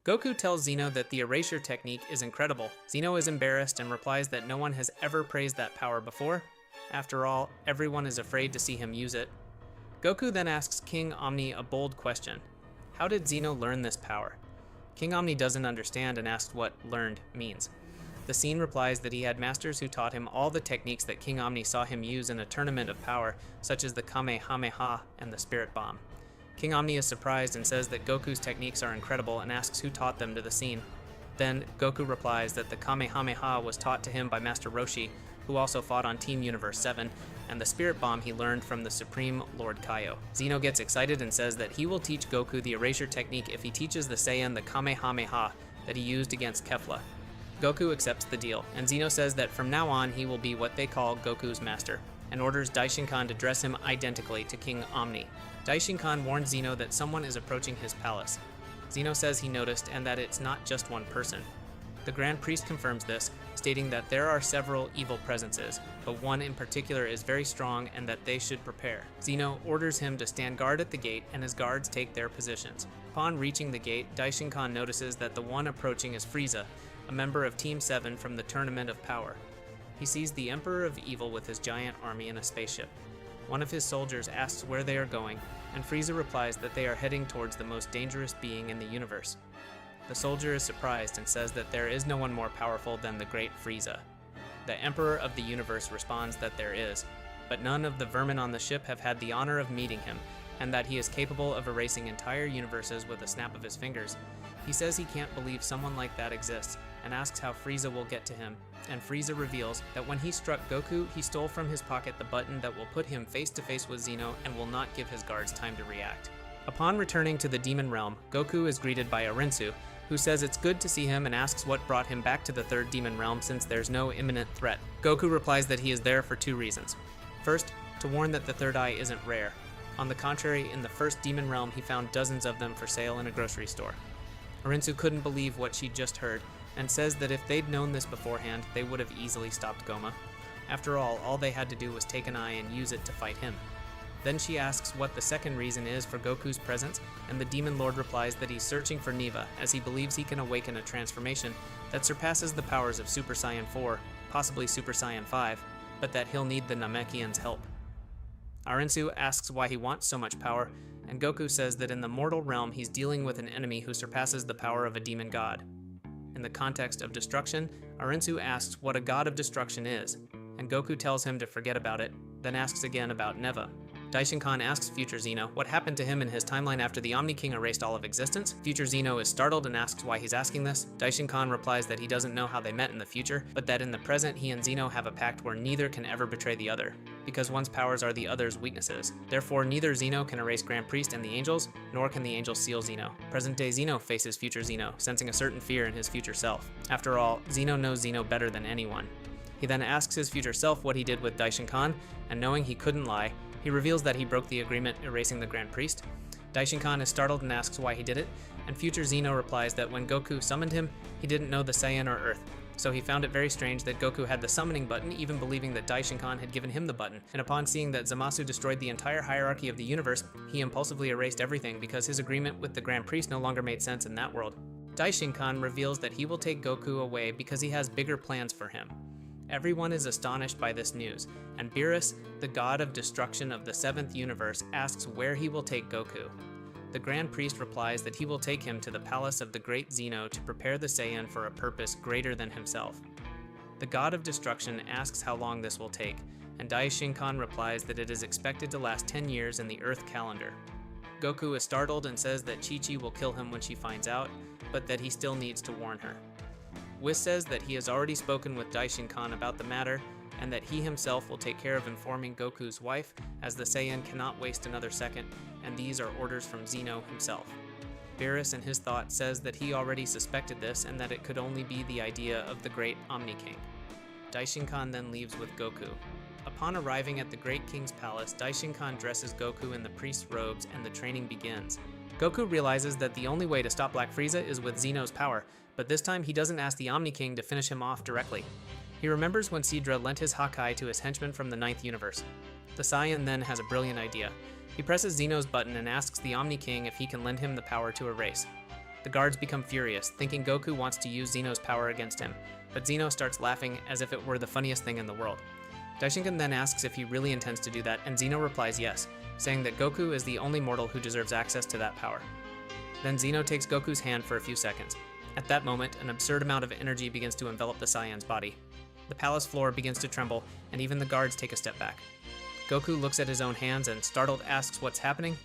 Goku tells Zeno that the erasure technique is incredible. Zeno is embarrassed and replies that no one has ever praised that power before. After all, everyone is afraid to see him use it. Goku then asks King Omni a bold question. How did Zeno learn this power? King Omni doesn't understand and asks what learned means. The scene replies that he had masters who taught him all the techniques that King Omni saw him use in a tournament of power, such as the Kamehameha and the Spirit Bomb. King Omni is surprised and says that Goku's techniques are incredible and asks who taught them to the scene. Then, Goku replies that the Kamehameha was taught to him by Master Roshi, who also fought on Team Universe 7, and the Spirit Bomb he learned from the Supreme Lord Kaio. Zeno gets excited and says that he will teach Goku the erasure technique if he teaches the Saiyan the Kamehameha that he used against Kefla. Goku accepts the deal, and Zeno says that from now on he will be what they call Goku's master, and orders Daishinkan to dress him identically to King Omni. Daishinkan warns Zeno that someone is approaching his palace. Zeno says he noticed and that it's not just one person. The Grand Priest confirms this, stating that there are several evil presences, but one in particular is very strong and that they should prepare. Zeno orders him to stand guard at the gate, and his guards take their positions. Upon reaching the gate, Daishinkan notices that the one approaching is Frieza, a member of Team 7 from the Tournament of Power. He sees the Emperor of Evil with his giant army in a spaceship. One of his soldiers asks where they are going, and Frieza replies that they are heading towards the most dangerous being in the universe. The soldier is surprised and says that there is no one more powerful than the great Frieza. The Emperor of the Universe responds that there is, but none of the vermin on the ship have had the honor of meeting him, and that he is capable of erasing entire universes with a snap of his fingers. He says he can't believe someone like that exists, and asks how Frieza will get to him, and Frieza reveals that when he struck Goku, he stole from his pocket the button that will put him face to face with Zeno and will not give his guards time to react. Upon returning to the Demon Realm, Goku is greeted by Arinsu, who says it's good to see him and asks what brought him back to the third Demon Realm since there's no imminent threat. Goku replies that he is there for two reasons. First, to warn that the third eye isn't rare. On the contrary, in the first Demon Realm he found dozens of them for sale in a grocery store. Arinsu couldn't believe what she'd just heard, and says that if they'd known this beforehand, they would have easily stopped Goma. After all they had to do was take an eye and use it to fight him. Then she asks what the second reason is for Goku's presence, and the Demon Lord replies that he's searching for Neva, as he believes he can awaken a transformation that surpasses the powers of Super Saiyan 4, possibly Super Saiyan 5, but that he'll need the Namekian's help. Arinsu asks why he wants so much power, and Goku says that in the mortal realm he's dealing with an enemy who surpasses the power of a demon god. In the context of destruction, Arinsu asks what a god of destruction is, and Goku tells him to forget about it, then asks again about Neva. Daishinkan asks future Zeno what happened to him in his timeline after the Omni King erased all of existence. Future Zeno is startled and asks why he's asking this. Daishinkan replies that he doesn't know how they met in the future, but that in the present he and Zeno have a pact where neither can ever betray the other, because one's powers are the other's weaknesses. Therefore, neither Zeno can erase Grand Priest and the angels, nor can the angels seal Zeno. Present-day Zeno faces future Zeno, sensing a certain fear in his future self. After all, Zeno knows Zeno better than anyone. He then asks his future self what he did with Daishinkan, and knowing he couldn't lie, he reveals that he broke the agreement erasing the Grand Priest. Daishinkan is startled and asks why he did it, and future Zeno replies that when Goku summoned him, he didn't know the Saiyan or Earth, so he found it very strange that Goku had the summoning button, even believing that Daishinkan had given him the button, and upon seeing that Zamasu destroyed the entire hierarchy of the universe, he impulsively erased everything because his agreement with the Grand Priest no longer made sense in that world. Daishinkan reveals that he will take Goku away because he has bigger plans for him. Everyone is astonished by this news, and Beerus, the god of destruction of the 7th universe, asks where he will take Goku. The Grand Priest replies that he will take him to the palace of the great Zeno to prepare the Saiyan for a purpose greater than himself. The god of destruction asks how long this will take, and Daishinkan replies that it is expected to last 10 years in the Earth calendar. Goku is startled and says that Chi-Chi will kill him when she finds out, but that he still needs to warn her. Whis says that he has already spoken with Daishinkan about the matter, and that he himself will take care of informing Goku's wife, as the Saiyan cannot waste another second, and these are orders from Zeno himself. Beerus in his thought says that he already suspected this and that it could only be the idea of the great Omni King. Daishinkan then leaves with Goku. Upon arriving at the Great King's palace, Daishinkan dresses Goku in the priest's robes and the training begins. Goku realizes that the only way to stop Black Frieza is with Zeno's power, but this time he doesn't ask the Omni King to finish him off directly. He remembers when Sidra lent his Hakai to his henchman from the 9th universe. The Saiyan then has a brilliant idea. He presses Zeno's button and asks the Omni King if he can lend him the power to erase. The guards become furious, thinking Goku wants to use Zeno's power against him, but Zeno starts laughing as if it were the funniest thing in the world. Daishinkan then asks if he really intends to do that, and Zeno replies yes, saying that Goku is the only mortal who deserves access to that power. Then Zeno takes Goku's hand for a few seconds. At that moment, an absurd amount of energy begins to envelop the Saiyan's body. The palace floor begins to tremble, and even the guards take a step back. Goku looks at his own hands and, startled, asks what's happening.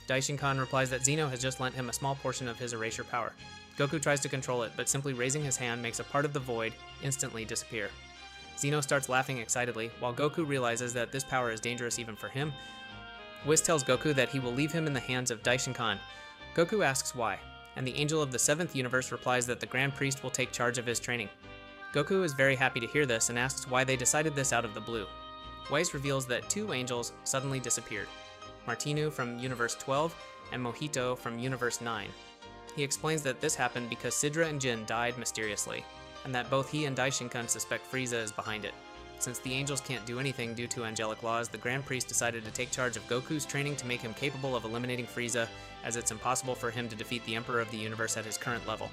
Daishinkan replies that Zeno has just lent him a small portion of his erasure power. Goku tries to control it, but simply raising his hand makes a part of the void instantly disappear. Zeno starts laughing excitedly, while Goku realizes that this power is dangerous even for him. Whis tells Goku that he will leave him in the hands of Daishinkan. Goku asks why, and the Angel of the 7th Universe replies that the Grand Priest will take charge of his training. Goku is very happy to hear this and asks why they decided this out of the blue. Whis reveals that 2 angels suddenly disappeared, Martinu from Universe 12 and Mojito from Universe 9. He explains that this happened because Sidra and Jin died mysteriously, and that both he and Daishinkan suspect Frieza is behind it. Since the angels can't do anything due to angelic laws, the Grand Priest decided to take charge of Goku's training to make him capable of eliminating Frieza, as it's impossible for him to defeat the Emperor of the Universe at his current level.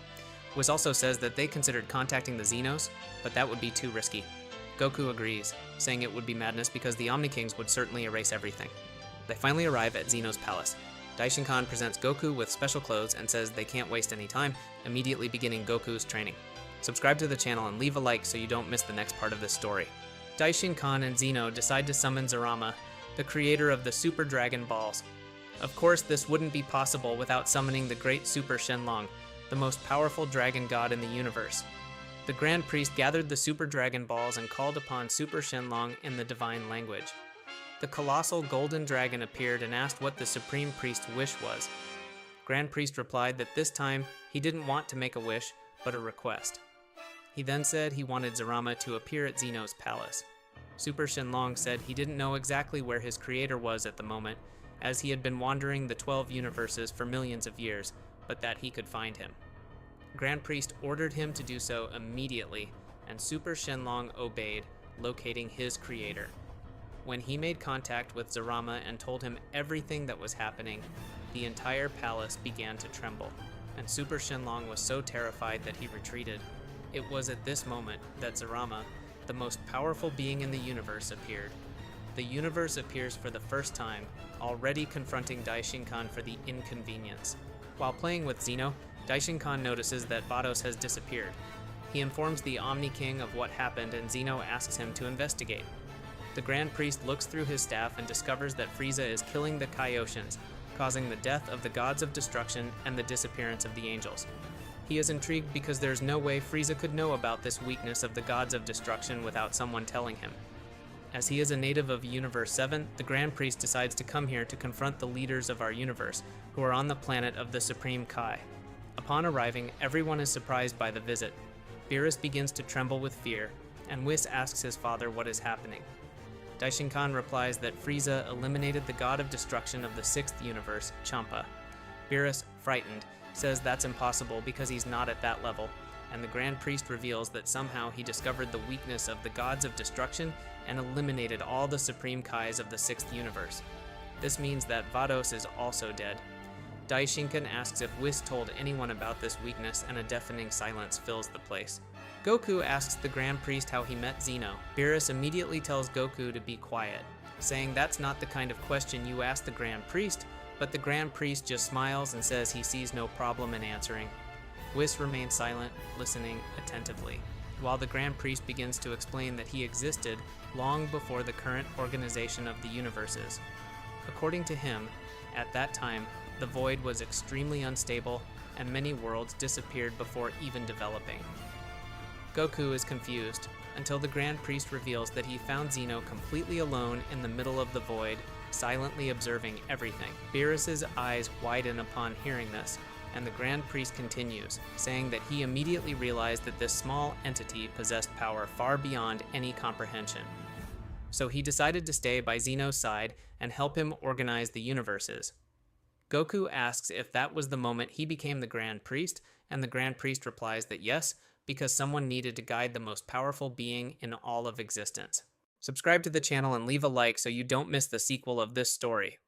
Whis also says that they considered contacting the Zenos, but that would be too risky. Goku agrees, saying it would be madness because the Omni Kings would certainly erase everything. They finally arrive at Zeno's palace. Daishinkan presents Goku with special clothes and says they can't waste any time, immediately beginning Goku's training. Subscribe to the channel and leave a like so you don't miss the next part of this story. Daishinkan and Zeno decide to summon Zarama, the creator of the Super Dragon Balls. Of course, this wouldn't be possible without summoning the great Super Shenlong, the most powerful dragon god in the universe. The Grand Priest gathered the Super Dragon Balls and called upon Super Shenlong in the divine language. The colossal golden dragon appeared and asked what the Supreme Priest's wish was. Grand Priest replied that this time he didn't want to make a wish, but a request. He then said he wanted Zarama to appear at Zeno's palace. Super Shenlong said he didn't know exactly where his creator was at the moment, as he had been wandering the 12 universes for millions of years, but that he could find him. Grand Priest ordered him to do so immediately, and Super Shenlong obeyed, locating his creator. When he made contact with Zarama and told him everything that was happening, the entire palace began to tremble, and Super Shenlong was so terrified that he retreated. It was at this moment that Zarama, the most powerful being in the universe, appeared. The universe appears for the first time, already confronting Daishinkan for the inconvenience. While playing with Zeno, Daishinkan notices that Vados has disappeared. He informs the Omni King of what happened, and Zeno asks him to investigate. The Grand Priest looks through his staff and discovers that Frieza is killing the Kaiotians, causing the death of the gods of destruction and the disappearance of the angels. He is intrigued because there's no way Frieza could know about this weakness of the gods of destruction without someone telling him. As he is a native of Universe 7, the Grand Priest decides to come here to confront the leaders of our universe, who are on the planet of the Supreme Kai. Upon arriving, everyone is surprised by the visit. Beerus begins to tremble with fear, and Whis asks his father what is happening. Daishinkan replies that Frieza eliminated the god of destruction of the 6th universe, Champa. Beerus, frightened, says that's impossible because he's not at that level, and the Grand Priest reveals that somehow he discovered the weakness of the gods of destruction and eliminated all the Supreme Kais of the 6th universe. This means that Vados is also dead. Daishinkan asks if Whis told anyone about this weakness, and a deafening silence fills the place. Goku asks the Grand Priest how he met Zeno. Beerus immediately tells Goku to be quiet, saying that's not the kind of question you ask the Grand Priest, but the Grand Priest just smiles and says he sees no problem in answering. Whis remains silent, listening attentively, while the Grand Priest begins to explain that he existed long before the current organization of the universes. According to him, at that time, the void was extremely unstable, and many worlds disappeared before even developing. Goku is confused, until the Grand Priest reveals that he found Zeno completely alone in the middle of the void, silently observing everything. Beerus's eyes widen upon hearing this, and the Grand Priest continues, saying that he immediately realized that this small entity possessed power far beyond any comprehension. So he decided to stay by Zeno's side and help him organize the universes. Goku asks if that was the moment he became the Grand Priest, and the Grand Priest replies that yes, because someone needed to guide the most powerful being in all of existence. Subscribe to the channel and leave a like so you don't miss the sequel of this story.